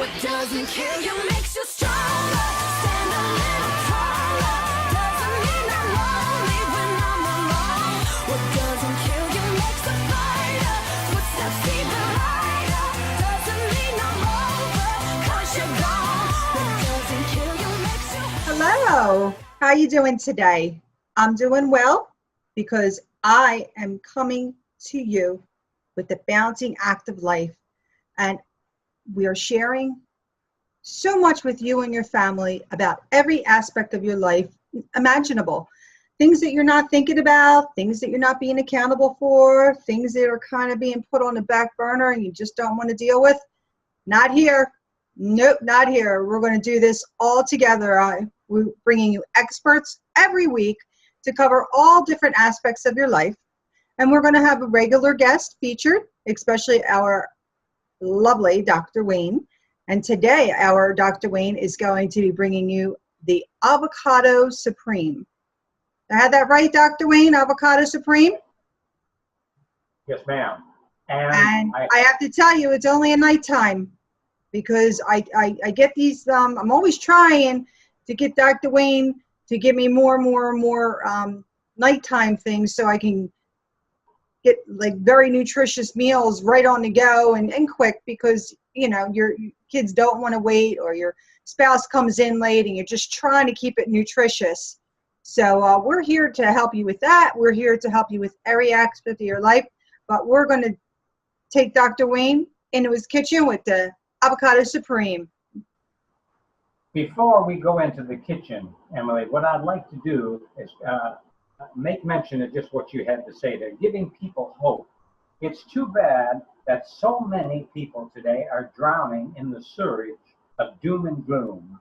What doesn't kill you makes you stronger. Stand a little taller. Doesn't mean I'm lonely when I'm alone. What doesn't kill you makes a fighter. Footsteps even lighter. Doesn't mean I'm over, 'cause you're gone. What doesn't kill you makes you. Hello, how you doing today? I'm doing well because I am coming to you with the Balancing Active Life, and we are sharing so much with you and your family about every aspect of your life imaginable. Things that you're not thinking about, things that you're not being accountable for, things that are kind of being put on the back burner and you just don't want to deal with. Not here. Nope, not here. We're going to do this all together. We're bringing you experts every week to cover all different aspects of your life. And we're going to have a regular guest featured, especially our lovely Dr. Wayne. And today, our Dr. Wayne is going to be bringing you the Avocado Supreme. I had that right, Dr. Wayne? Avocado Supreme? Yes, ma'am. And I have to tell you, it's only at nighttime because I get these, I'm always trying to get Dr. Wayne to give me more nighttime things so I can get like very nutritious meals right on the go and quick, because you know your kids don't want to wait, or your spouse comes in late and you're just trying to keep it nutritious. So we're here to help you with that. We're here to help you with every aspect of your life, but we're going to take Dr. Wayne into his kitchen with the Avocado Supreme. Before we go into the kitchen, Emily, what I'd like to do is make mention of just what you had to say there, giving people hope. It's too bad that so many people today are drowning in the surge of doom and gloom,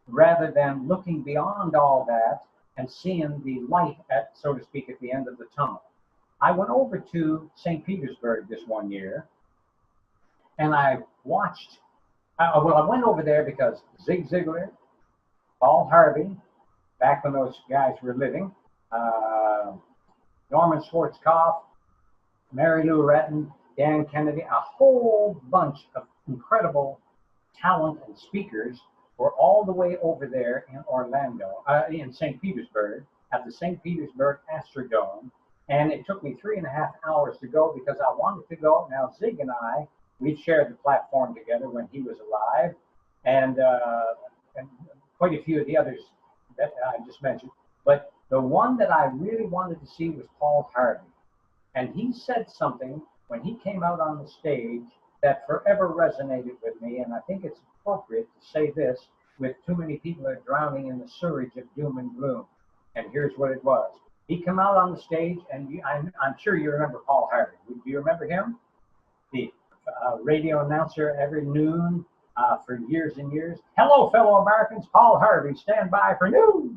rather than looking beyond all that and seeing the light at, so to speak, at the end of the tunnel. I went over to St. Petersburg this one year, and I watched, I went over there because Zig Ziglar, Paul Harvey, back when those guys were living, Norman Schwarzkopf, Mary Lou Retton, Dan Kennedy, a whole bunch of incredible talent and speakers were all the way over there in Orlando, in St. Petersburg, at the St. Petersburg Astrodome. And it took me 3.5 hours to go because I wanted to go. Now, Zig and I, we shared the platform together when he was alive, and quite a few of the others that I just mentioned. But the one that I really wanted to see was Paul Harvey. And he said something when he came out on the stage that forever resonated with me. And I think it's appropriate to say this with too many people are drowning in the surge of doom and gloom. And here's what it was. He came out on the stage, and I'm sure you remember Paul Harvey. Do you remember him? The radio announcer every noon for years and years. Hello, fellow Americans. Paul Harvey, stand by for news.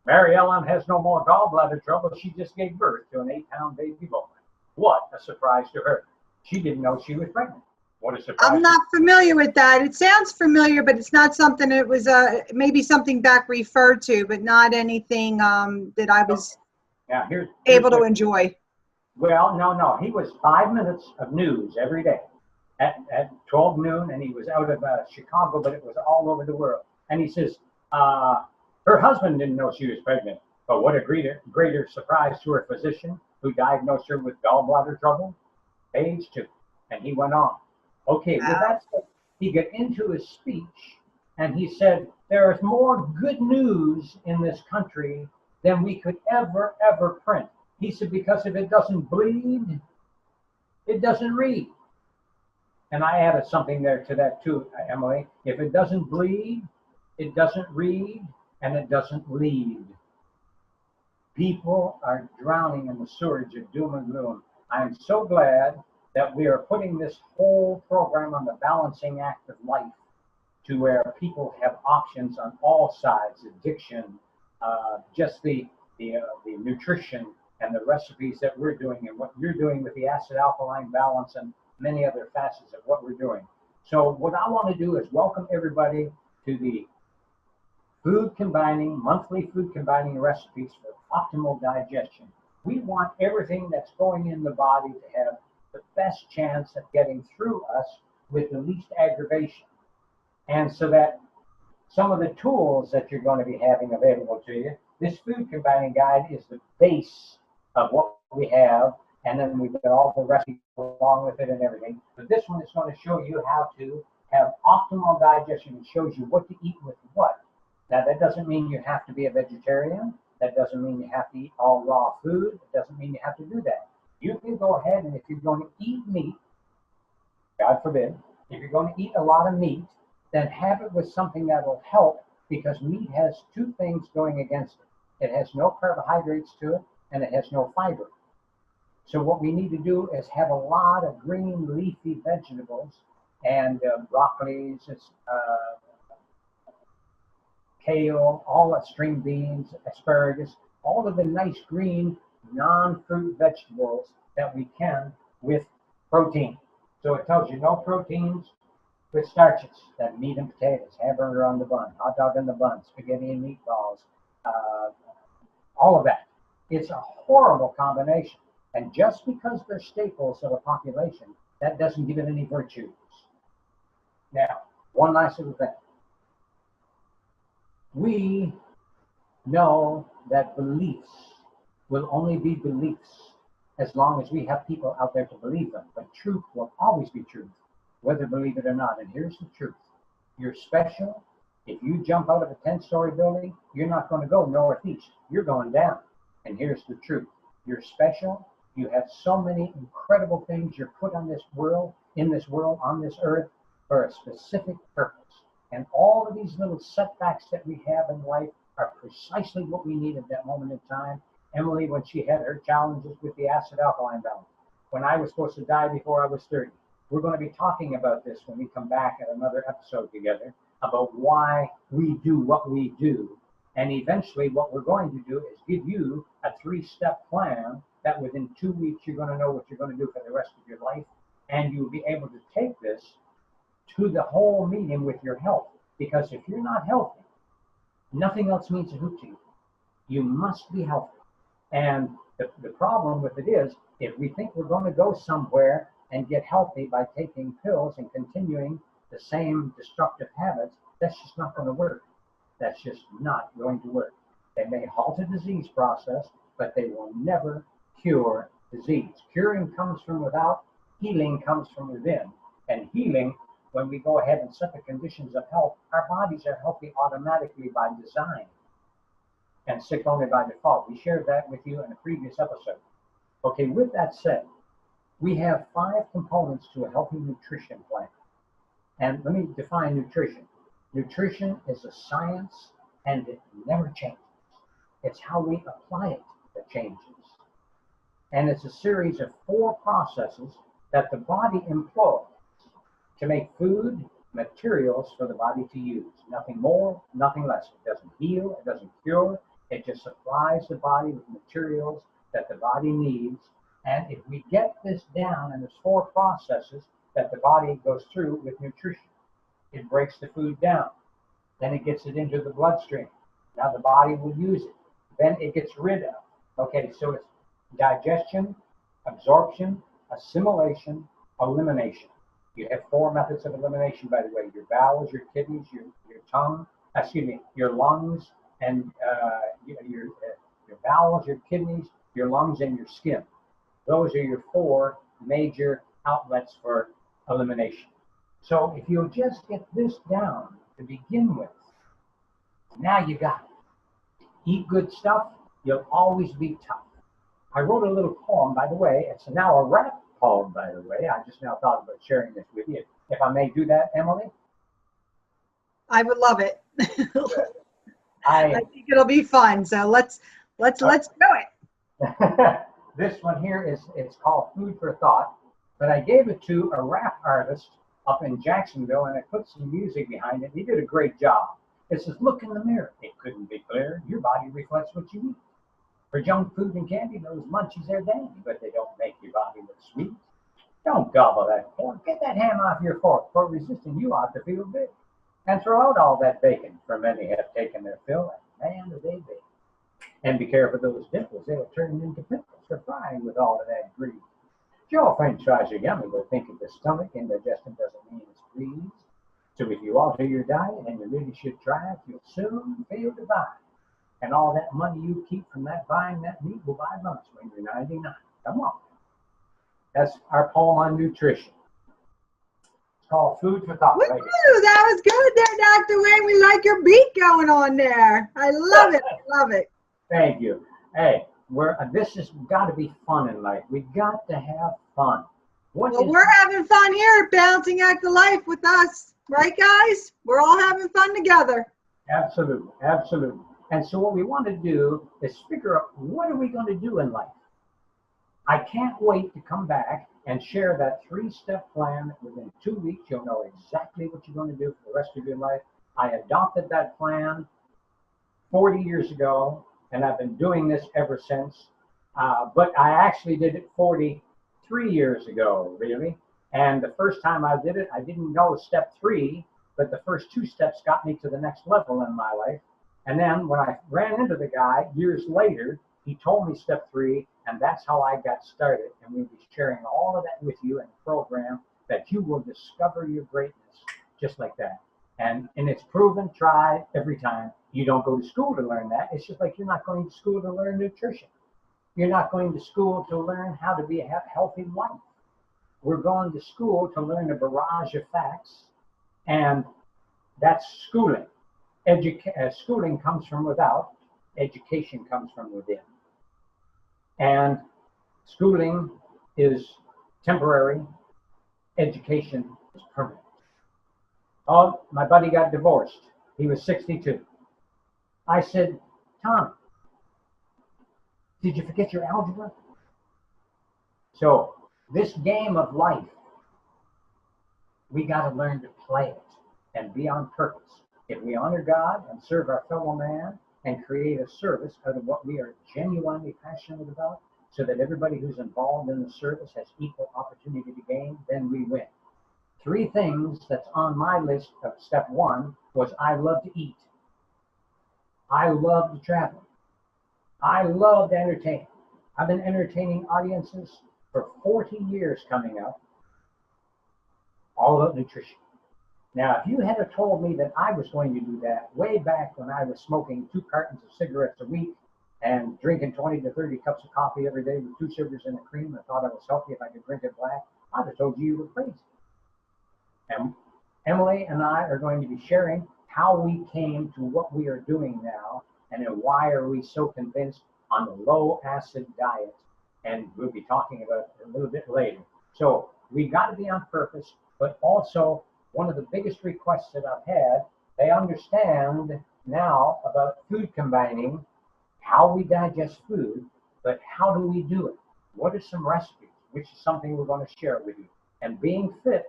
Mary Ellen has no more gallbladder trouble. She just gave birth to an 8-pound baby boy. What a surprise to her. She didn't know she was pregnant. What a surprise. I'm not familiar with that. It sounds familiar, but it's not something that was maybe something back referred to, but not anything that I was here's able to enjoy. Well, no. He was 5 minutes of news every day at 12 noon, and he was out of Chicago, but it was all over the world. And he says, her husband didn't know she was pregnant, but what a greater surprise to her physician who diagnosed her with gallbladder trouble, age 2. And he went on. Okay, with that said, he got into his speech, and he said, there is more good news in this country than we could ever print. He said, because if it doesn't bleed, it doesn't read. And I added something there to that too, Emily. If it doesn't bleed, it doesn't read, and it doesn't lead. People are drowning in the surge of doom and gloom. I am so glad that we are putting this whole program on the Balancing Active Life to where people have options on all sides, addiction, just the nutrition and the recipes that we're doing and what you're doing with the acid-alkaline balance and many other facets of what we're doing. So what I want to do is welcome everybody to the monthly food combining recipes for optimal digestion. We want everything that's going in the body to have the best chance of getting through us with the least aggravation. And so that some of the tools that you're going to be having available to you, this food combining guide is the base of what we have, and then we've got all the recipes along with it and everything. But this one is going to show you how to have optimal digestion. It shows you what to eat with what. Now, that doesn't mean you have to be a vegetarian. That doesn't mean you have to eat all raw food. It doesn't mean you have to do that. You can go ahead, and if you're going to eat meat, God forbid, if you're going to eat a lot of meat, then have it with something that will help, because meat has two things going against it. It has no carbohydrates to it, and it has no fiber. So what we need to do is have a lot of green leafy vegetables and broccolis, kale, all the string beans, asparagus, all of the nice green non-fruit vegetables that we can with protein. So it tells you no proteins with starches, that meat and potatoes, hamburger on the bun, hot dog on the bun, spaghetti and meatballs, all of that. It's a horrible combination. And just because they're staples of a population, that doesn't give it any virtues. Now, one last little thing. We know that beliefs will only be beliefs as long as we have people out there to believe them. But truth will always be truth, whether believe it or not. And here's the truth. You're special. If you jump out of a 10-story building, you're not going to go northeast. You're going down. And here's the truth. You're special. You have so many incredible things you're put on this world, on this earth, for a specific purpose. And all of these little setbacks that we have in life are precisely what we need at that moment in time. Emilie, when she had her challenges with the acid-alkaline balance, when I was supposed to die before I was 30. We're going to be talking about this when we come back at another episode together, about why we do what we do. And eventually what we're going to do is give you a 3-step plan that within 2 weeks you're going to know what you're going to do for the rest of your life. And you'll be able to take this to the whole meeting with your health. Because if you're not healthy, nothing else means a hoot to you. You must be healthy. And the problem with it is, if we think we're going to go somewhere and get healthy by taking pills and continuing the same destructive habits, that's just not going to work. That's just not going to work. They may halt a disease process, but they will never cure disease. Curing comes from without, healing comes from within. And healing, when we go ahead and set the conditions of health, our bodies are healthy automatically by design and sick only by default. We shared that with you in a previous episode. Okay, with that said, we have 5 components to a healthy nutrition plan. And let me define nutrition. Nutrition is a science, and it never changes. It's how we apply it that changes. And it's a series of 4 processes that the body employs to make food materials for the body to use. Nothing more, nothing less. It doesn't heal, it doesn't cure. It just supplies the body with materials that the body needs. And if we get this down, and there's 4 processes that the body goes through with nutrition. It breaks the food down. Then it gets it into the bloodstream. Now the body will use it. Then it gets rid of. Okay, so it's digestion, absorption, assimilation, elimination. You have 4 methods of elimination, by the way: your bowels, your kidneys, your your lungs, and your bowels, your kidneys, your lungs, and your skin. Those are your 4 major outlets for elimination. So if you'll just get this down to begin with, now you got it. Eat good stuff, you'll always be tough. I wrote a little poem, by the way. It's now a rap poem, by the way. I just now thought about sharing this with you. If I may do that, Emilie? I would love it. I think it'll be fun. So let's do it. This one here it's called Food for Thought, but I gave it to a rap artist up in Jacksonville, and I put some music behind it. He did a great job. It says, look in the mirror. It couldn't be clearer. Your body reflects what you eat. For junk food and candy, those munchies are dandy, but they don't make your body look sweet. Don't gobble that pork. Get that ham off your fork. For resisting, you ought to feel big. And throw out all that bacon, for many have taken their fill, and man, do they bake. And be careful of those dimples. They'll turn into pimples for frying with all of that grease. Sure, French fries are yummy, but think of the stomach. Indigestion doesn't mean it's pleased. So if you alter your diet, and you really should try it, you'll soon feel divine. And all that money you keep from that buying that meat will buy lunch when you're 99. Come on. That's our poem on nutrition. It's called Food for Thought. Woo, Right? that was good there, Dr. Wayne. We like your beat going on there. I love it. I love it. Thank you. Hey, this has got to be fun in life. We got to have fun. Well, we're having fun here at Balancing Act of Life with us. Right, guys? We're all having fun together. Absolutely. Absolutely. And so what we want to do is figure out, what are we going to do in life? I can't wait to come back and share that 3-step plan. Within 2 weeks, you'll know exactly what you're going to do for the rest of your life. I adopted that plan 40 years ago, and I've been doing this ever since. But I actually did it 43 years ago, really. And the first time I did it, I didn't know step 3, but the first 2 steps got me to the next level in my life. And then when I ran into the guy years later, he told me step 3, and that's how I got started. And we'll be sharing all of that with you in a program that you will discover your greatness just like that. And it's proven, tried every time. You don't go to school to learn that. It's just like you're not going to school to learn nutrition. You're not going to school to learn how to have a healthy life. We're going to school to learn a barrage of facts, and that's schooling. Schooling comes from without. Education comes from within. And schooling is temporary. Education is permanent. Oh, my buddy got divorced. He was 62. I said, Tom, did you forget your algebra? So this game of life, we got to learn to play it and be on purpose. If we honor God and serve our fellow man and create a service out of what we are genuinely passionate about, so that everybody who's involved in the service has equal opportunity to gain, then we win. 3 things that's on my list of step 1 was I love to eat. I love to travel. I love to entertain. I've been entertaining audiences for 40 years coming up, all about nutrition. Now, if you had told me that I was going to do that way back when I was smoking 2 cartons of cigarettes a week and drinking 20 to 30 cups of coffee every day with 2 sugars and a cream, I thought I was healthy if I could drink it black, I'd have told you were crazy. And Emily and I are going to be sharing how we came to what we are doing now, and then why are we so convinced on the low acid diet, and we'll be talking about it a little bit later. So we got to be on purpose, but also one of the biggest requests that I've had, they understand now about food combining, how we digest food, but how do we do it? What are some recipes? Which is something we're going to share with you. And being fit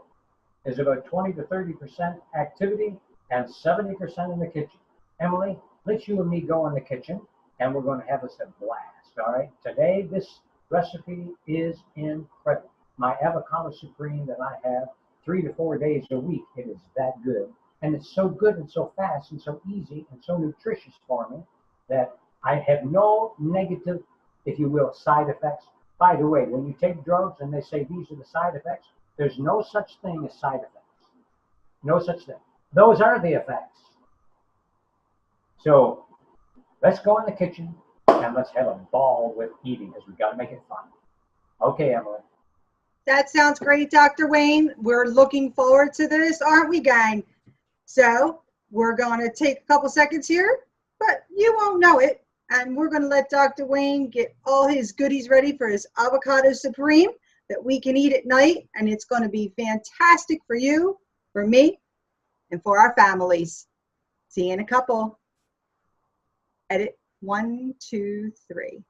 is about 20 to 30% activity and 70% in the kitchen. Emily, let you and me go in the kitchen, and we're going to have us a blast, all right? Today, this recipe is incredible. My avocado supreme that I have 3 to 4 days a week, it is that good. And it's so good and so fast and so easy and so nutritious for me that I have no negative, if you will, side effects. By the way, when you take drugs and they say these are the side effects, there's no such thing as side effects. No such thing. Those are the effects. So let's go in the kitchen and let's have a ball with eating, because we've got to make it fun. Okay, Emily. That sounds great, Dr. Wayne. We're looking forward to this, aren't we, gang? So we're going to take a couple seconds here, but you won't know it. And we're going to let Dr. Wayne get all his goodies ready for his avocado supreme that we can eat at night. And it's going to be fantastic for you, for me, and for our families. See you in a couple. Edit 1, 2, 3.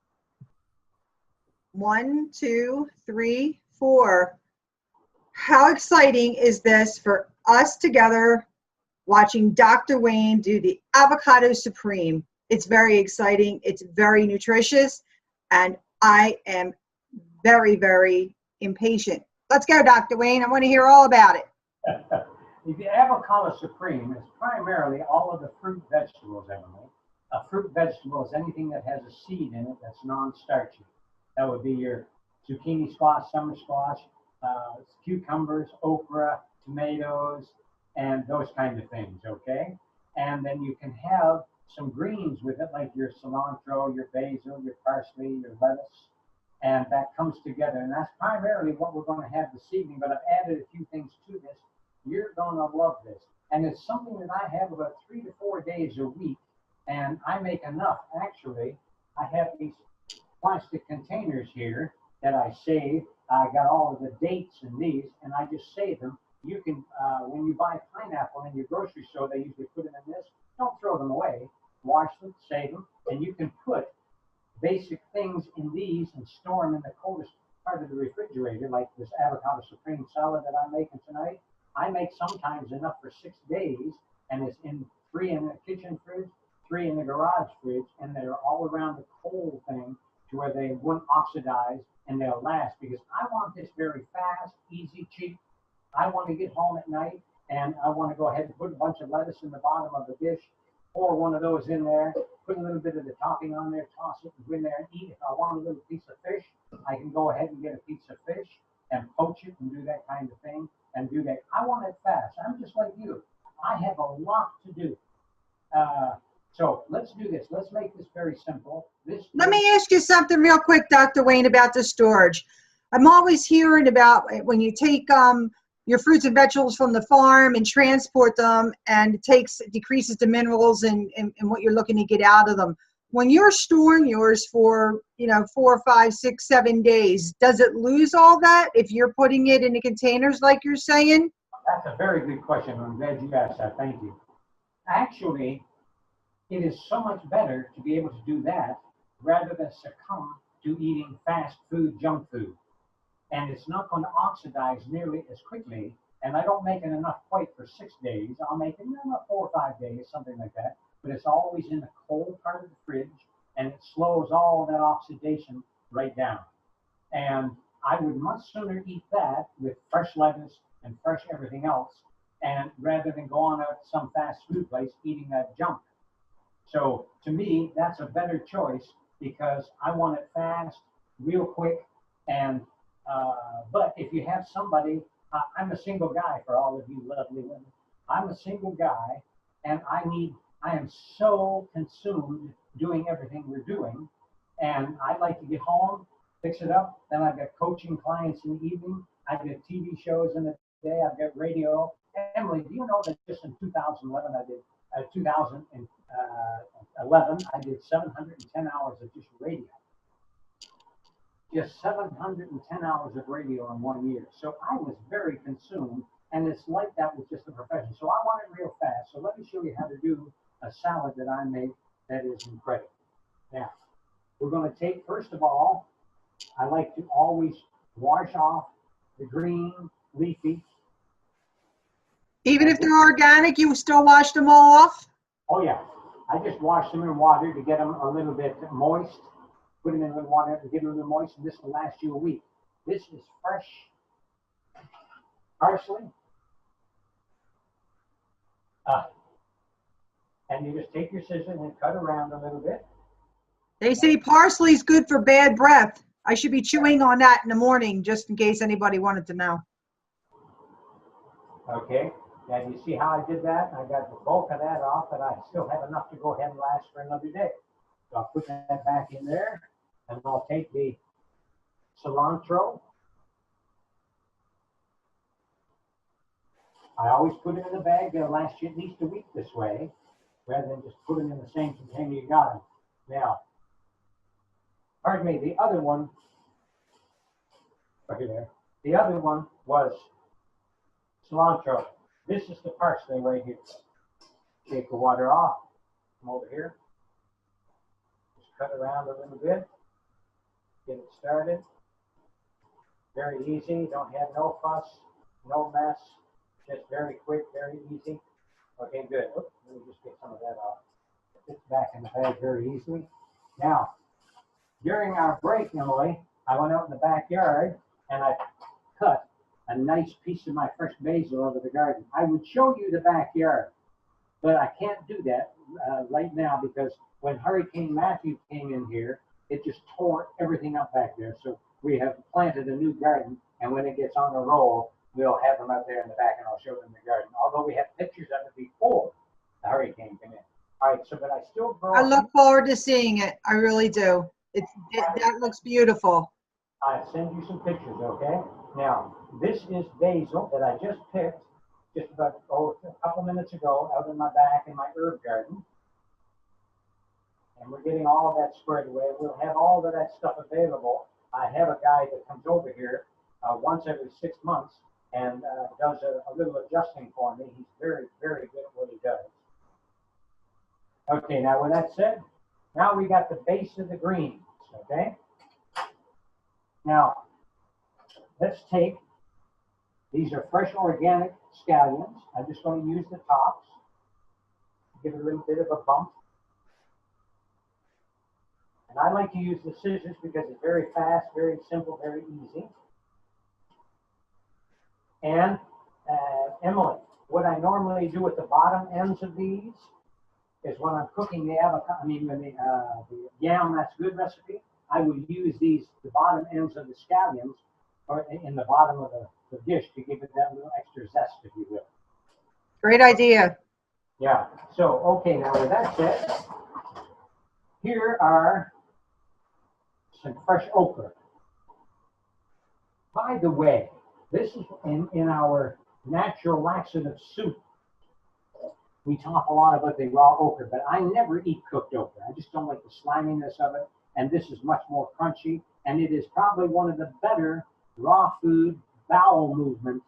1, 2, 3, 4. How exciting is this for us together watching Dr. Wayne do the avocado supreme? It's very exciting. It's very nutritious. And I am very, very impatient. Let's go, Dr. Wayne. I want to hear all about it. The avocado supreme is primarily all of the fruit vegetables, Emily. A fruit vegetable is anything that has a seed in it that's non-starchy. That would be your zucchini squash, summer squash, cucumbers, okra, tomatoes, and those kind of things, okay? And then you can have some greens with it, like your cilantro, your basil, your parsley, your lettuce, and that comes together. And that's primarily what we're going to have this evening, but I've added a few things to this. You're going to love this. And it's something that I have about 3 to 4 days a week, and I make enough, actually. I have these plastic containers here that I save. I got all of the dates in these, and I just save them. You can, when you buy pineapple in your grocery store, they usually put them in this. Don't throw them away. Wash them, save them, and you can put basic things in these and store them in the coldest part of the refrigerator, like this avocado supreme salad that I'm making tonight. I make sometimes enough for 6 days, and it's in 3 in the kitchen fridge, 3 in the garage fridge, and they're all around the cold thing to where they won't oxidize and they'll last, because I want this very fast, easy, cheap. I want to get home at night and I want to go ahead and put a bunch of lettuce in the bottom of the dish, pour one of those in there, put a little bit of the topping on there, toss it and go in there and eat. If I want a little piece of fish, I can go ahead and get a piece of fish and poach it and do that kind of thing and do that. I want it fast. I'm just like you. I have a lot to do. So let's do this. Let's make this very simple. Let me ask you something real quick, Dr. Wayne, about the storage. I'm always hearing about when you take your fruits and vegetables from the farm and transport them, and it decreases the minerals and what you're looking to get out of them. When you're storing yours for 4, 5, 6, 7 days, does it lose all that if you're putting it in the containers like you're saying? That's a very good question. I'm glad you asked that. Thank you. Actually, it is so much better to be able to do that rather than succumb to eating fast food, junk food. And it's not going to oxidize nearly as quickly. And I don't make it enough quite for 6 days. I'll make it enough 4 or 5 days, something like that. But it's always in the cold part of the fridge, and it slows all that oxidation right down. And I would much sooner eat that with fresh lettuce and fresh everything else, and rather than go on out to some fast food place eating that junk. So to me, that's a better choice, because I want it fast, real quick. And but if you have somebody, I'm a single guy, for all of you lovely women. I'm a single guy, and I am so consumed doing everything we're doing, and I'd like to get home, fix it up. Then I've got coaching clients in the evening. I've got TV shows in the day. I've got radio. Emily, do you know that just in 2011 I did 710 hours of just radio. Just 710 hours of radio in 1 year. So I was very consumed, and it's like that with just the profession. So I want it real fast. So let me show you how to do a salad that I make that is incredible. Now, we're going to take, first of all, I like to always wash off the green, leafy. Even if they're organic, you still wash them all off? Oh yeah, I just wash them in water to get them a little bit moist. Put them in a little water to get them a little moist, and this will last you a week. This is fresh parsley. And you just take your scissors and cut around a little bit. They say parsley's good for bad breath. I should be chewing on that in the morning, just in case anybody wanted to know. Okay, and you see how I did that? I got the bulk of that off, but I still have enough to go ahead and last for another day. So I'll put that back in there, and I'll take the cilantro. I always put it in a bag. They'll last you at least a week this way, rather than just put them in the same container you got them. Now, pardon me, the other one, right there, the other one was cilantro. This is the parsley right here. Take the water off. Come over here. Just cut around a little bit. Get it started. Very easy. Don't have no fuss, no mess. Just very quick, very easy. Okay, good. Oops, let me just get some of that off. It's back in the bag very easily. Now, during our break, Emily, I went out in the backyard and I cut a nice piece of my fresh basil over the garden. I would show you the backyard, but I can't do that right now, because when Hurricane Matthew came in here, it just tore everything up back there. So we have planted a new garden, and when it gets on a roll, we'll have them out there in the back and I'll show them the garden. Although we have pictures of it before the hurricane came in. All right, so but I still grow. I look forward to seeing it. I really do. That looks beautiful. I'll send you some pictures, okay? Now, this is basil that I just picked just about a couple minutes ago out in my back in my herb garden. And we're getting all of that squared away. We'll have all of that stuff available. I have a guy that comes over here once every 6 months and does a little adjusting for me. He's very, very good at what he does. Okay, now with that said, now we got the base of the greens, okay? Now, let's take, these are fresh organic scallions. I'm just going to use the tops, give it a little bit of a bump. And I like to use the scissors because it's very fast, very simple, very easy. And Emily, what I normally do with the bottom ends of these is when I'm cooking the avocado, the yam that's good recipe, I will use the bottom ends of the scallions or in the bottom of the dish to give it that little extra zest, if you will. Great idea. Yeah, so, okay, now with that said, here are some fresh okra. By the way, this is in our natural laxative soup. We talk a lot about the raw okra, but I never eat cooked okra. I just don't like the sliminess of it, and this is much more crunchy, and it is probably one of the better raw food bowel movement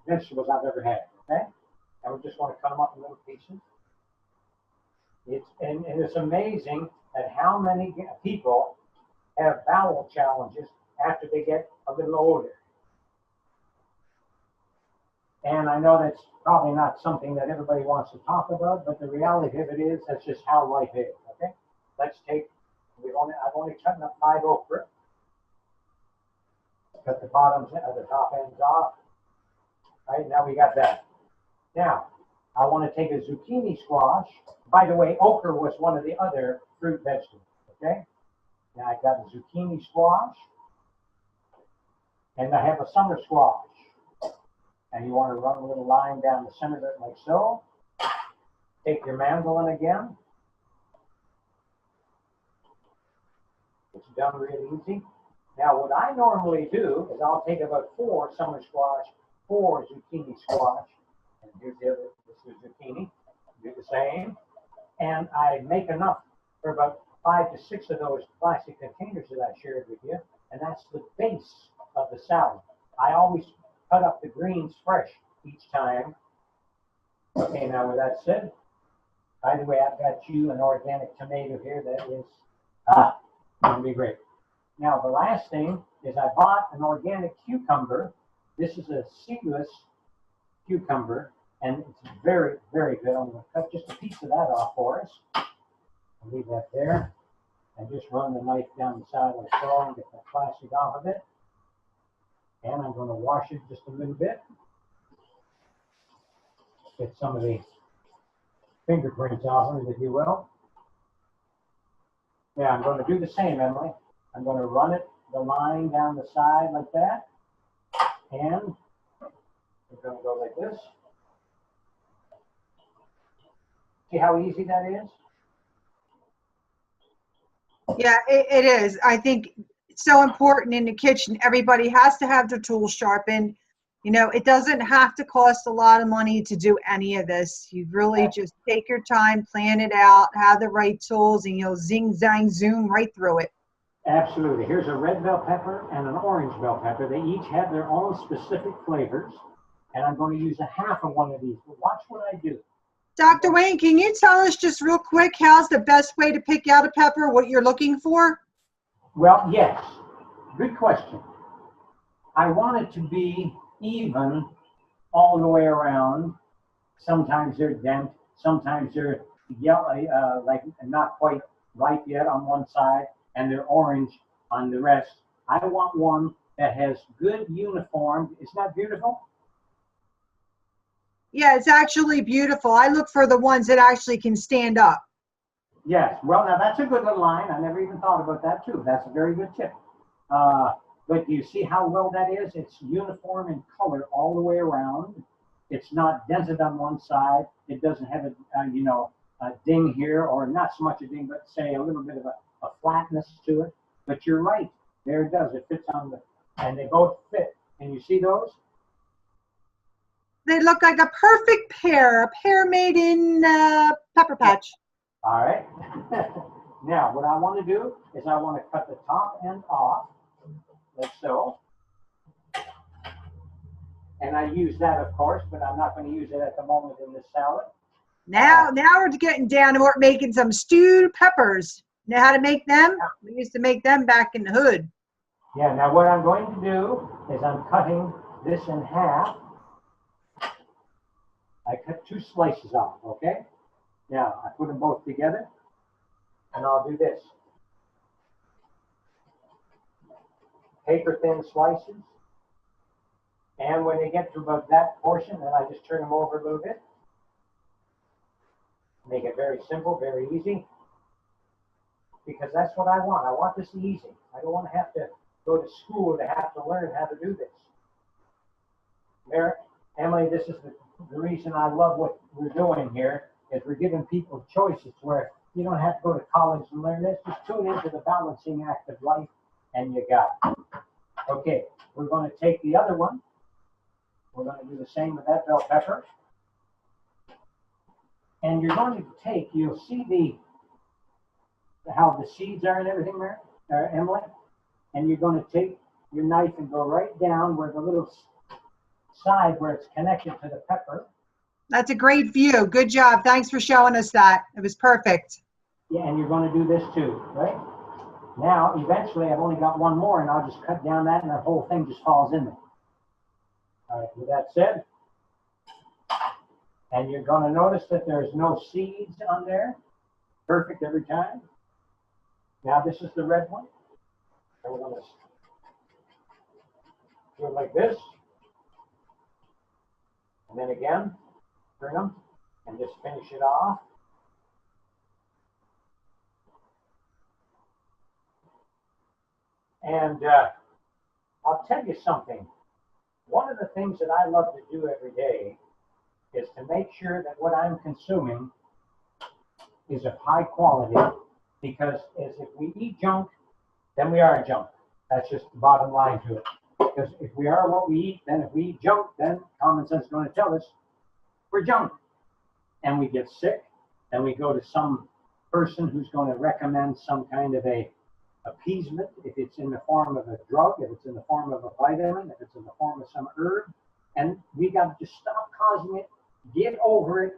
vegetables I've ever had, okay? And we just want to cut them up in little pieces. And it's amazing at how many people have bowel challenges after they get a little older. And I know that's probably not something that everybody wants to talk about, but the reality of it is that's just how life is, okay? Let's take, I've only cut up 5 okra. Cut the bottoms of the top ends off. All right, now we got that. Now, I want to take a zucchini squash. By the way, okra was one of the other fruit vegetables, okay? Now I've got a zucchini squash, and I have a summer squash. And you want to run a little line down the center of it like so. Take your mandolin again. It's done really easy. Now what I normally do is I'll take about 4 summer squash, 4 zucchini squash, and here's the other, this is zucchini. Do the same. And I make enough for about 5 to 6 of those plastic containers that I shared with you, and that's the base of the salad. I always cut up the greens fresh each time. Okay, now with that said, by the way, I've got you an organic tomato here that is, gonna be great. Now the last thing is I bought an organic cucumber. This is a seedless cucumber, and it's very, very good. I'm gonna cut just a piece of that off for us. I'll leave that there, and just run the knife down the side like so and get that plastic off of it. And I'm going to wash it just a little bit. Get some of the fingerprints off of it, if you will. Yeah, I'm going to do the same, Emily. I'm going to run it, the line down the side like that. And we're going to go like this. See how easy that is? Yeah, it is. I think it's so important in the kitchen. Everybody has to have their tools sharpened. You know, it doesn't have to cost a lot of money to do any of this. You really just take your time, plan it out, have the right tools, and you'll zing, zang, zoom right through it. Absolutely. Here's a red bell pepper and an orange bell pepper. They each have their own specific flavors. And I'm going to use a half of one of these. But watch what I do. Dr. Wayne, can you tell us just real quick how's the best way to pick out a pepper, what you're looking for? Well, yes. Good question. I want it to be even all the way around. Sometimes they're dent. Sometimes they're yellow, like not quite ripe yet on one side, and they're orange on the rest. I want one that has good uniform. Isn't that beautiful? Yeah, it's actually beautiful. I look for the ones that actually can stand up. Yes. Well, now that's a good little line. I never even thought about that too. That's a very good tip. But do you see how well that is? It's uniform in color all the way around. It's not dented on one side. It doesn't have a ding here, or not so much a ding, but say a little bit of a flatness to it. But you're right. There it does. It fits on and they both fit. Can you see those? They look like a perfect pair, a pair made in Pepper Patch. All right. Now, what I want to do is I want to cut the top end off, like so. And I use that, of course, but I'm not going to use it at the moment in this salad. Now we're getting down to we're making some stewed peppers. Know how to make them? We used to make them back in the hood. Yeah, now what I'm going to do is I'm cutting this in half. I cut 2 slices off, okay? Now, I put them both together, and I'll do this. Paper thin slices. And when they get to about that portion, then I just turn them over a little bit. Make it very simple, very easy. Because that's what I want. I want this easy. I don't want to have to go to school to have to learn how to do this. Emily, this is the reason I love what we're doing here, is we're giving people choices where you don't have to go to college and learn this. Just tune into the balancing act of life, and you got it. Okay, we're going to take the other one. We're going to do the same with that bell pepper. And you're going to take, you'll see how the seeds are and everything there, Emily. And you're going to take your knife and go right down where the little side where it's connected to the pepper. That's a great view. Good job. Thanks for showing us that. It was perfect. Yeah, and you're going to do this too, right? Now, eventually, I've only got one more, and I'll just cut down that, and the whole thing just falls in there. All right, with that said, and you're going to notice that there's no seeds on there. Perfect every time. Now, this is the red one. And we're going to do it like this. And then again, turn them and just finish it off. And I'll tell you something. One of the things that I love to do every day is to make sure that what I'm consuming is of high quality, because if we eat junk, then we are junk. That's just the bottom line to it. Because if we are what we eat, then if we eat junk, then common sense is going to tell us we're junk. And we get sick, and we go to some person who's going to recommend some kind of a appeasement, if it's in the form of a drug, if it's in the form of a vitamin, if it's in the form of some herb. And we got to just stop causing it, get over it,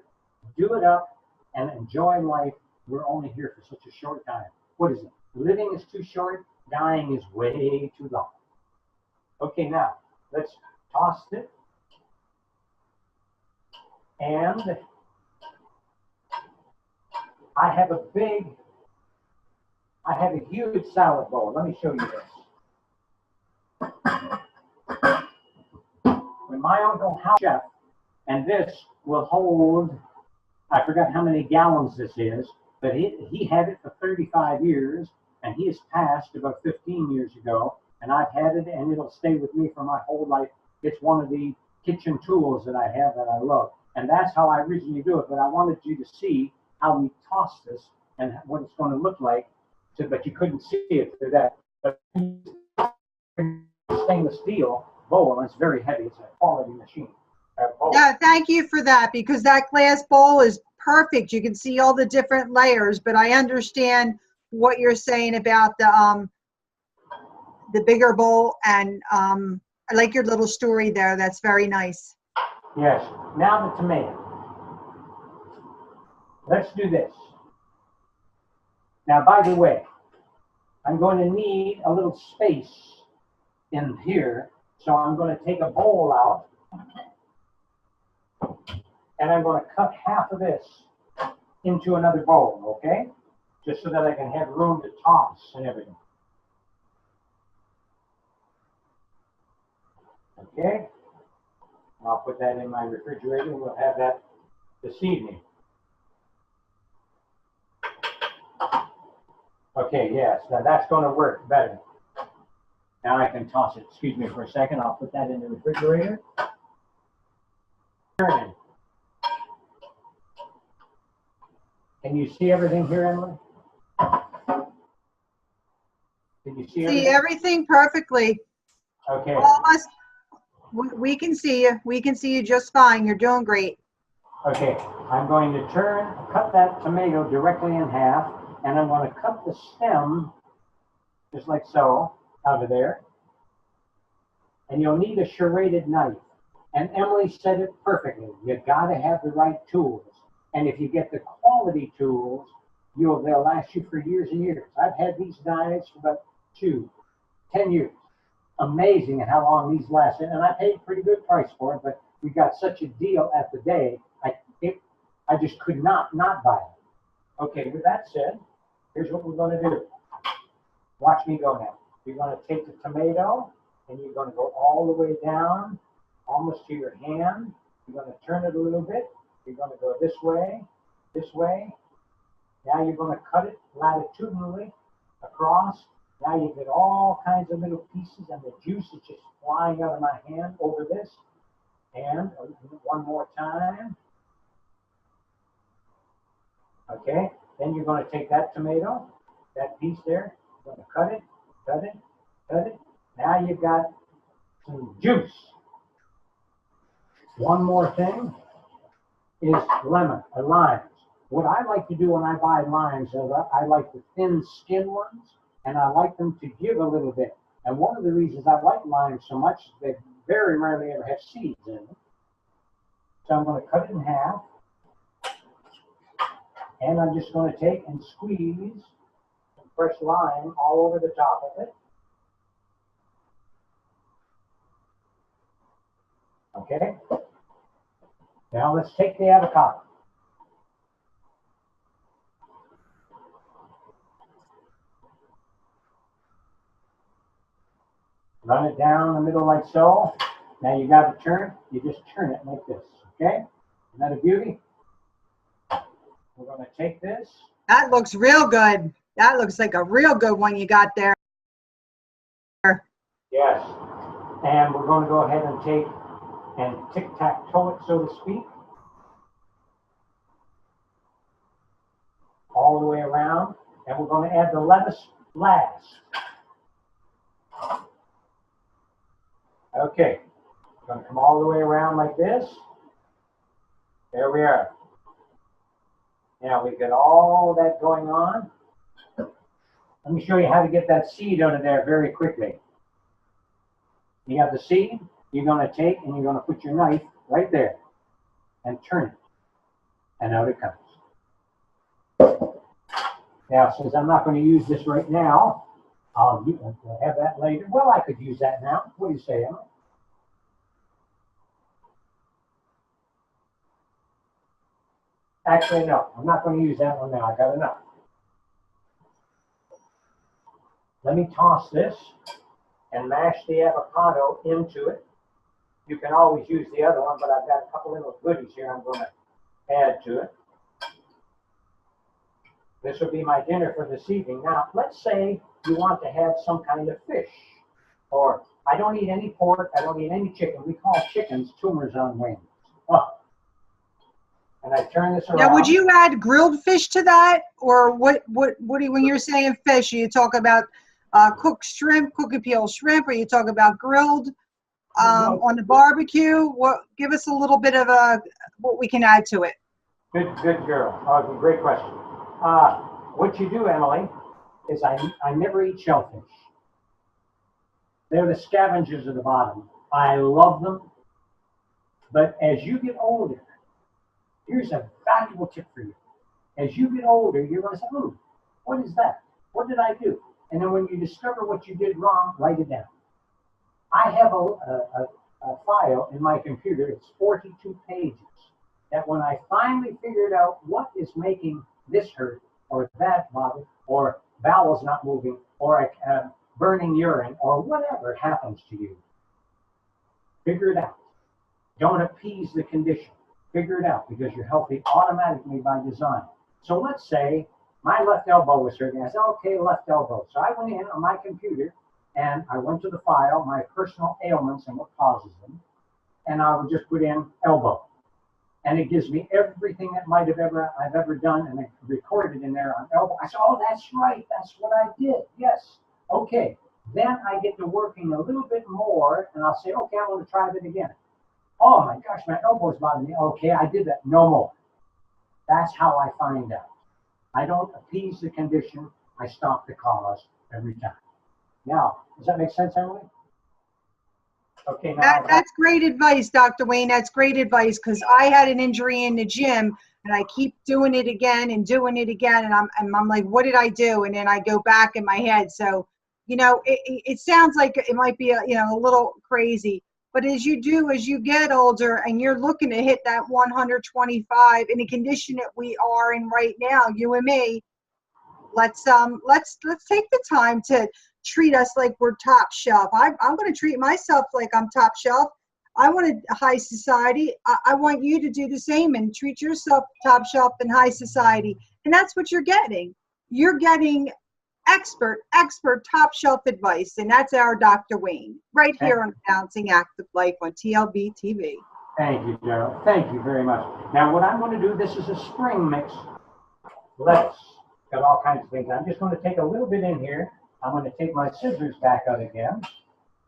do it up, and enjoy life. We're only here for such a short time. What is it? Living is too short, dying is way too long. Okay, now let's toss it. And I have a huge salad bowl. Let me show you this. When my uncle house chef, and this will hold, I forgot how many gallons this is, but he had it for 35 years, and he has passed about 15 years ago, and I've had it, and it'll stay with me for my whole life. It's one of the kitchen tools that I have that I love, and that's how I originally do it. But I wanted you to see how we toss this and what it's going to look like, but you couldn't see it through that. But stainless steel bowl, and it's very heavy. It's a quality machine. Yeah, thank you for that, because that glass bowl is perfect. You can see all the different layers, but I understand what you're saying about the bigger bowl, and I like your little story there. That's very nice. Yes. Now the tomato. Let's do this. Now, by the way, I'm going to need a little space in here, so I'm going to take a bowl out, and I'm going to cut half of this into another bowl, okay? Just so that I can have room to toss and everything. Okay? I'll put that in my refrigerator, and we'll have that this evening. Okay, yes, now that's going to work better. Now I can toss it. Excuse me for a second. I'll put that in the refrigerator. Turning. Can you see everything here, Emily? Can you see everything? See everything perfectly. Okay. All of us, we can see you. We can see you just fine. You're doing great. Okay. I'm going to cut that tomato directly in half, and I'm going to cut the stem just like so out of there. And you'll need a serrated knife. And Emily said it perfectly. You got to have the right tools. And if you get the quality tools, they'll last you for years and years. I've had these knives for about 10 years. Amazing how long these lasted. And I paid a pretty good price for it, but we got such a deal at the day, I just could not buy it. Okay, with that said, here's what we're going to do. Watch me go now. You're going to take the tomato, and you're going to go all the way down, almost to your hand. You're going to turn it a little bit. You're going to go this way, this way. Now you're going to cut it latitudinally across. Now you get all kinds of little pieces, and the juice is just flying out of my hand over this. And one more time. Okay, then you're going to take that tomato, that piece there, you're going to cut it, cut it, cut it. Now you've got some juice. One more thing is limes. What I like to do when I buy limes is I like the thin skin ones, and I like them to give a little bit. And one of the reasons I like limes so much is they very rarely ever have seeds in them. So I'm going to cut it in half. And I'm just going to take and squeeze some fresh lime all over the top of it. Okay. Now let's take the avocado. Run it down the middle like so. Now you got to turn. You just turn it like this. Okay. Isn't that a beauty? We're going to take this. That looks real good. That looks like a real good one you got there. Yes. And we're going to go ahead and take and tic-tac-toe it, so to speak. All the way around. And we're going to add the lettuce last. Okay. We're going to come all the way around like this. There we are. Now we've got all that going on. Let me show you how to get that seed out of there very quickly. You have the seed, you're going to take and you're going to put your knife right there and turn it. And out it comes. Now, since I'm not going to use this right now, I'll have that later. Well, I could use that now. What do you say, Emma? Actually, no, I'm not going to use that one now. I got enough. Let me toss this and mash the avocado into it. You can always use the other one, but I've got a couple little goodies here I'm going to add to it. This will be my dinner for this evening. Now, let's say you want to have some kind of fish. Or, I don't eat any pork, I don't eat any chicken. We call chickens tumors on wings. Oh. And I turn this around. Now, would you add grilled fish to that? Or what do you, when you're saying fish, you talk about cooked shrimp, cook and peel shrimp, or you talk about grilled on the barbecue? Give us a little bit of what we can add to it. Good girl. Oh, great question. What you do, Emily, is I never eat shellfish. They're the scavengers of the bottom. I love them. But as you get older, here's a valuable tip for you. As you get older, you're going to say, what is that? What did I do? And then when you discover what you did wrong, write it down. I have a file in my computer. It's 42 pages. That when I finally figured out what is making this hurt, or that bother, or bowels not moving, or burning urine, or whatever happens to you, figure it out. Don't appease the condition. Figure it out, because you're healthy automatically by design. So let's say my left elbow was hurting. I said, okay, left elbow. So I went in on my computer and I went to the file, my personal ailments and what causes them, and I would just put in elbow. And it gives me everything that I've ever done, and I recorded in there on elbow. I said, oh, that's right, that's what I did, yes. Okay, then I get to working a little bit more, and I'll say, okay, I want to try it again. Oh my gosh, my elbow's bothering me. Okay, I did that, no more. That's how I find out. I don't appease the condition, I stop the cause every time. Now, does that make sense, Emily? Okay, now That's great advice, Dr. Wayne. That's great advice, because I had an injury in the gym and I keep doing it again and doing it again. And I'm like, what did I do? And then I go back in my head. So, you know, it sounds like it might be a little crazy, but as you get older and you're looking to hit that 125 in the condition that we are in right now, you and me, let's take the time to treat us like we're top shelf. I'm going to treat myself like I'm top shelf. I want a high society. I want you to do the same and treat yourself top shelf and high society. And that's what you're getting. You're getting expert top shelf advice. And that's our Dr. Wayne right here on Balancing Active Life on TLB TV. Thank you, Gerald. Thank you very much. Now, what I'm going to do, this is a spring mix. Lettuce. Got all kinds of things. I'm just going to take a little bit in here. I'm going to take my scissors back out again,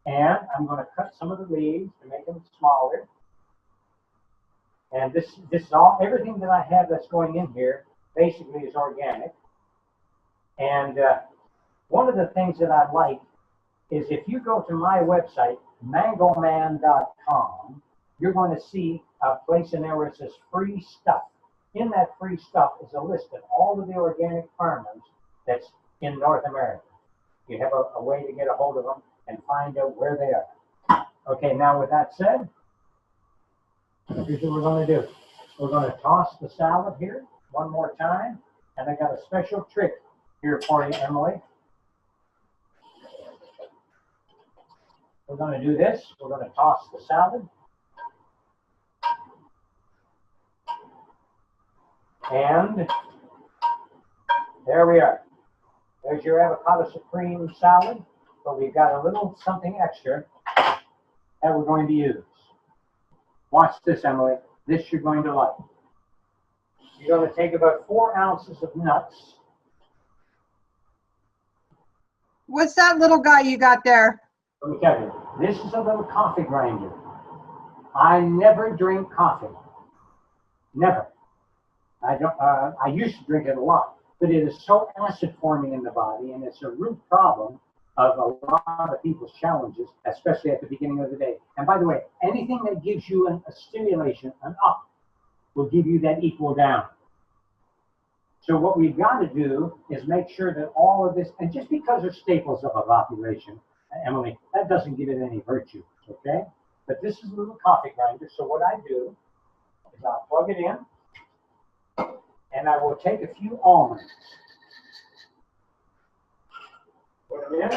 and I'm going to cut some of the leaves to make them smaller. And this is all, everything that I have that's going in here basically is organic. And one of the things that I like is if you go to my website, mangoman.com, you're going to see a place in there where it says free stuff. In that free stuff is a list of all of the organic farmers that's in North America. You have a way to get a hold of them and find out where they are. Okay, now with that said, here's what we're going to do. We're going to toss the salad here one more time. And I got a special trick here for you, Emily. We're going to do this. We're going to toss the salad. And there we are. There's your avocado supreme salad, but we've got a little something extra that we're going to use. Watch this, Emily. This you're going to like. You're going to take about 4 ounces of nuts. What's that little guy you got there? Let me tell you, this is a little coffee grinder. I never drink coffee. Never. I used to drink it a lot. But it is so acid forming in the body, and it's a root problem of a lot of people's challenges, especially at the beginning of the day. And by the way, anything that gives you a stimulation, an up, will give you that equal down. So what we've got to do is make sure that all of this, and just because they're staples of a population, Emily, that doesn't give it any virtue, okay? But this is a little coffee grinder, so what I do is I'll plug it in, and I will take a few almonds. Put them in.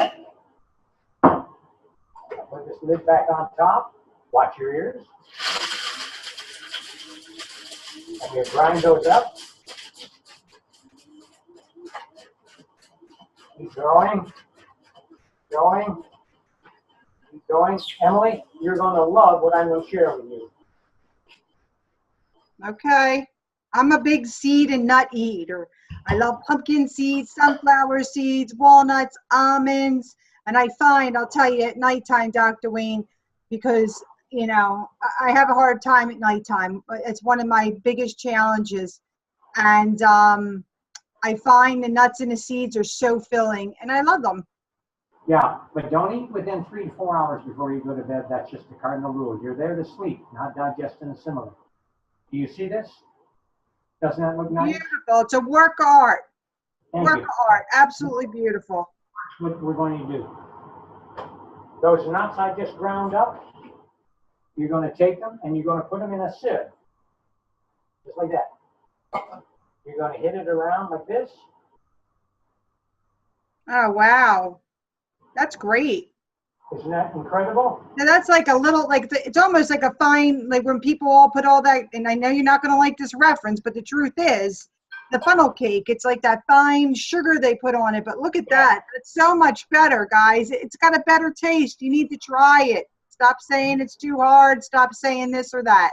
Put this lid back on top. Watch your ears. And you grind those up. Keep going. Going. Keep going. Emily, you're going to love what I'm going to share with you. Okay. I'm a big seed and nut eater. I love pumpkin seeds, sunflower seeds, walnuts, almonds. And I find, I'll tell you, at nighttime, Dr. Wayne, because, you know, I have a hard time at nighttime. It's one of my biggest challenges. And I find the nuts and the seeds are so filling, and I love them. Yeah, but don't eat within 3 to 4 hours before you go to bed. That's just the cardinal rule. You're there to sleep, not digest and assimilate. Do you see this? Doesn't that look nice? Beautiful. It's a work of art. Thank Work you. of art. Absolutely beautiful. That's what we're going to do. Those nuts I just ground up, you're going to take them and you're going to put them in a sieve. Just like that. You're going to hit it around like this. Oh, wow. That's great. Isn't that incredible? Now that's like a little, it's almost like a fine, like when people all put all that, and I know you're not going to like this reference, but the truth is, the funnel cake. It's like that fine sugar they put on it. But look at that. It's so much better, guys. It's got a better taste. You need to try it. Stop saying it's too hard. Stop saying this or that.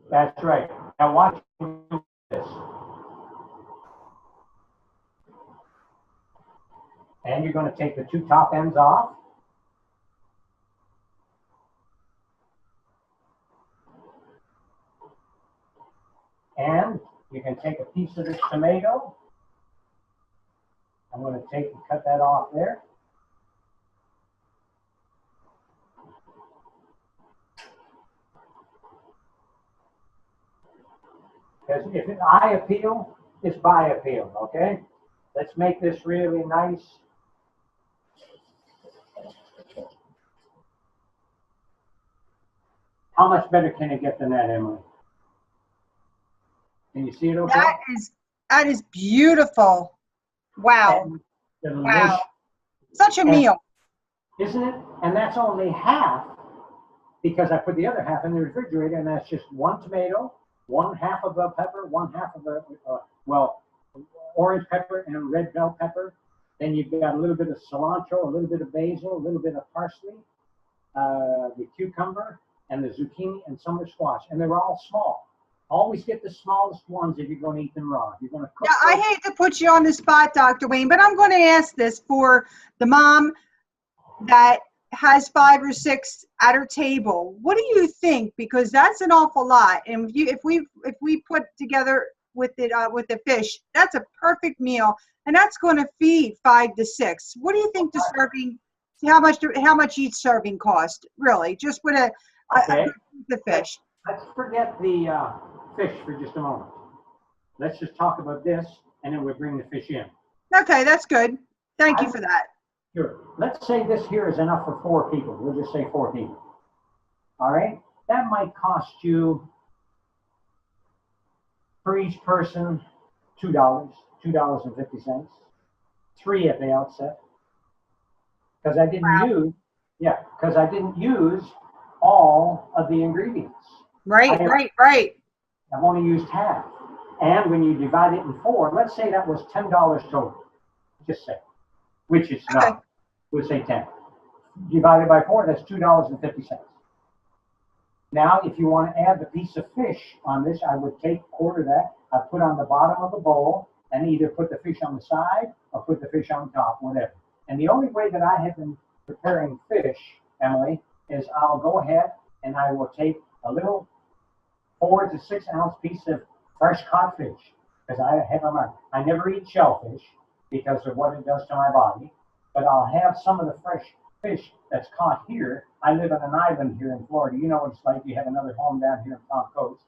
That's right. Now watch me do this. And you're going to take the two top ends off. And you can take a piece of this tomato. I'm going to take and cut that off there. Because if it's eye appeal, it's by appeal, okay? Let's make this really nice. How much better can it get than that, Emily? Can you see it okay? That is beautiful. Wow. Wow. Such a meal. Isn't it? And that's only half, because I put the other half in the refrigerator, and that's just one tomato, one half of a pepper, one half of a, orange pepper and a red bell pepper. Then you've got a little bit of cilantro, a little bit of basil, a little bit of parsley, the cucumber, and the zucchini and summer squash. And they're all small. Always get the smallest ones if you're going to eat them raw. If you're going to cook. Yeah, I hate to put you on the spot, Dr. Wayne, but I'm going to ask this for the mom that has 5 or 6 at her table. What do you think? Because that's an awful lot. And if we put together with the fish, that's a perfect meal, and that's going to feed 5 to 6. What do you think the serving? How much each serving cost? Really, just with the fish. Let's forget the fish for just a moment. Let's just talk about this, and then we'll bring the fish in. Okay, that's good. Thank you for that. Sure. Let's say this here is enough for 4 people. We'll just say 4 people. All right? That might cost you, for each person, $2, $2.50. 3 at the outset. Because I didn't use all of the ingredients. Right. I've only used half. And when you divide it in 4, let's say that was $10 total. Just say. Which is not. We'll say 10. Divided by 4, that's $2.50. Now, if you want to add the piece of fish on this, I would take a quarter of that. I put on the bottom of the bowl and either put the fish on the side or put the fish on top, whatever. And the only way that I have been preparing fish, Emily, is I'll go ahead and I will take a little 4 to 6 ounce piece of fresh caught fish, because I never eat shellfish because of what it does to my body, but I'll have some of the fresh fish that's caught here. I live on an island here in Florida. You know what it's like. You have another home down here in Palm Coast.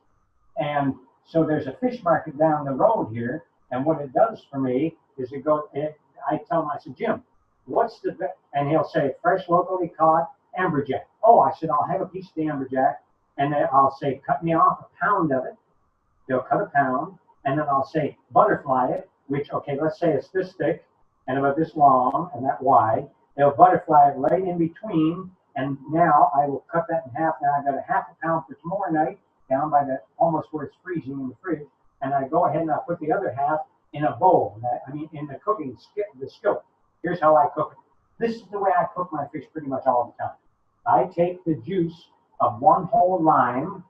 And so there's a fish market down the road here, and what it does for me is I tell him, I said, Jim, what's the best? And he'll say, fresh, locally caught amberjack. Oh, I said, I'll have a piece of the amberjack. And then I'll say, cut me off a pound of it. They'll cut a pound. And then I'll say, butterfly it, which, okay, let's say it's this thick and about this long and that wide. They'll butterfly it right in between. And now I will cut that in half. Now I've got a half a pound for tomorrow night down by almost where it's freezing in the fridge. And I go ahead and I put the other half in a bowl. In the cooking, the skillet. Here's how I cook it. This is the way I cook my fish pretty much all the time. I take the juice of 1 whole lime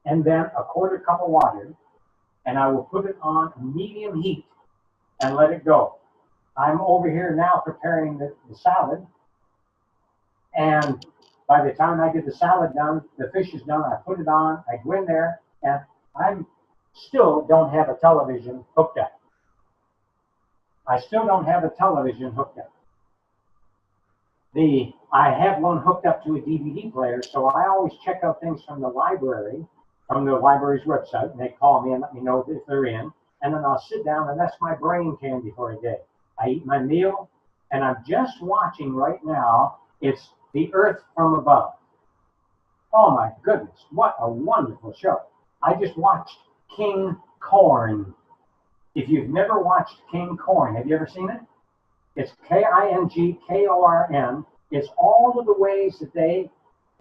and then a 1/4 cup of water, and I will put it on medium heat and let it go. I'm over here now preparing the salad, and by the time I get the salad done, the fish is done, I put it on, I go in there, and I still don't have a television hooked up. I have one hooked up to a DVD player, so I always check out things from the library's website, and they call me and let me know if they're in, and then I'll sit down, and that's my brain candy for a day. I eat my meal, and I'm just watching right now, it's The Earth from Above. Oh my goodness, what a wonderful show. I just watched King Corn. If you've never watched King Corn, have you ever seen it? It's KINGKORN. It's all of the ways that they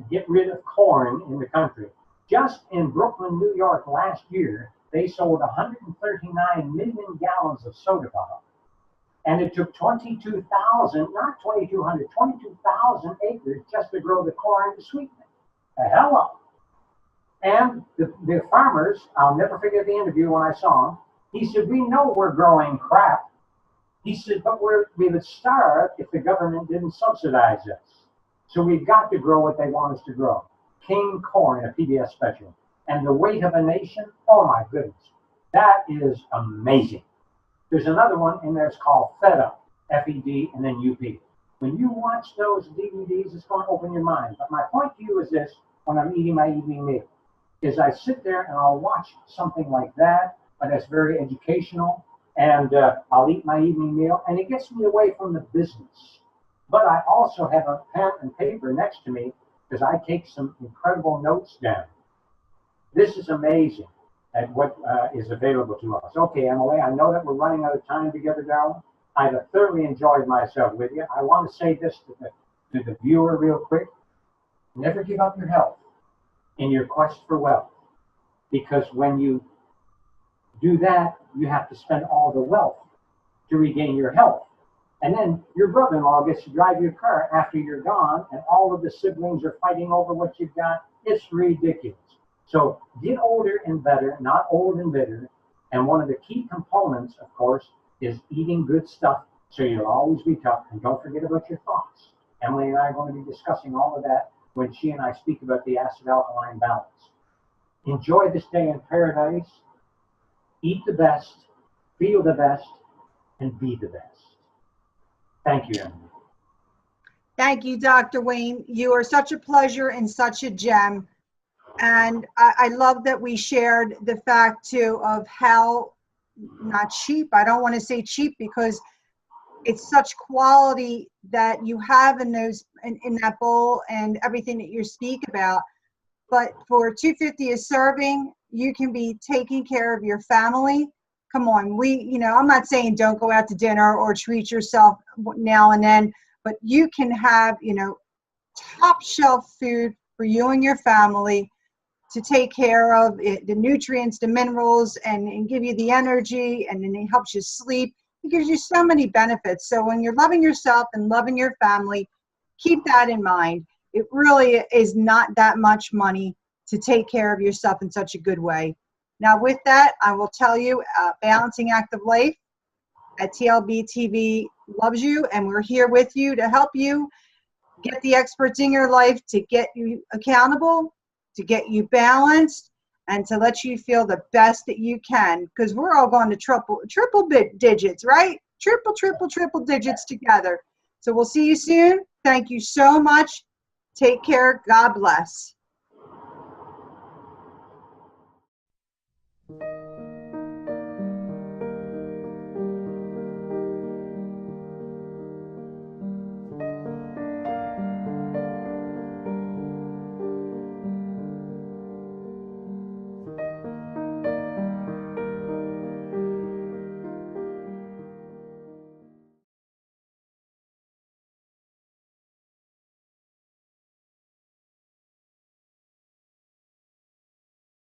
get rid of corn in the country. Just in Brooklyn, New York last year, they sold 139 million gallons of soda pop. And it took 22,000, not 2,200, 22,000 acres just to grow the corn to sweeten it. The hell up. And the farmers, I'll never forget the interview when I saw him. He said, we know we're growing crap. He said, but we would starve if the government didn't subsidize us. So we've got to grow what they want us to grow. King corn, a PBS special. And the weight of a nation, oh my goodness. That is amazing. There's another one in there, it's called Fed Up, F-E-D, and then U-P. When you watch those DVDs, it's going to open your mind. But my point to you is this, when I'm eating my evening meal, is I sit there and I'll watch something like that, but that's very educational, and I'll eat my evening meal, and it gets me away from the business. But I also have a pen and paper next to me because I take some incredible notes down. This is amazing at what is available to us. Okay, Emily, I know that we're running out of time together, darling. I've thoroughly enjoyed myself with you. I want to say this to the viewer real quick. Never give up your health in your quest for wealth, because when you do that, you have to spend all the wealth to regain your health. And then your brother-in-law gets to drive your car after you're gone, and all of the siblings are fighting over what you've got. It's ridiculous. So get older and better, not old and bitter. And one of the key components, of course, is eating good stuff so you'll always be tough. And don't forget about your thoughts. Emily and I are going to be discussing all of that when she and I speak about the acid-alkaline balance. Enjoy this day in paradise. Eat the best, feel the best, and be the best. Thank you, Emily. Thank you, Dr. Wayne. You are such a pleasure and such a gem. And I love that we shared the fact, too, of how not cheap. I don't want to say cheap because it's such quality that you have in those in that bowl and everything that you speak about. But for $2.50 a serving, you can be taking care of your family. Come on, I'm not saying don't go out to dinner or treat yourself now and then, but you can have, top shelf food for you and your family to take care of it, the nutrients, the minerals, and give you the energy, and then it helps you sleep. It gives you so many benefits. So when you're loving yourself and loving your family, keep that in mind. It really is not that much money to take care of yourself in such a good way. Now with that, I will tell you, Balancing Active Life at TLB TV loves you, and we're here with you to help you get the experts in your life to get you accountable, to get you balanced, and to let you feel the best that you can, because we're all going to triple digits, right? Triple digits together. So we'll see you soon. Thank you so much. Take care. God bless.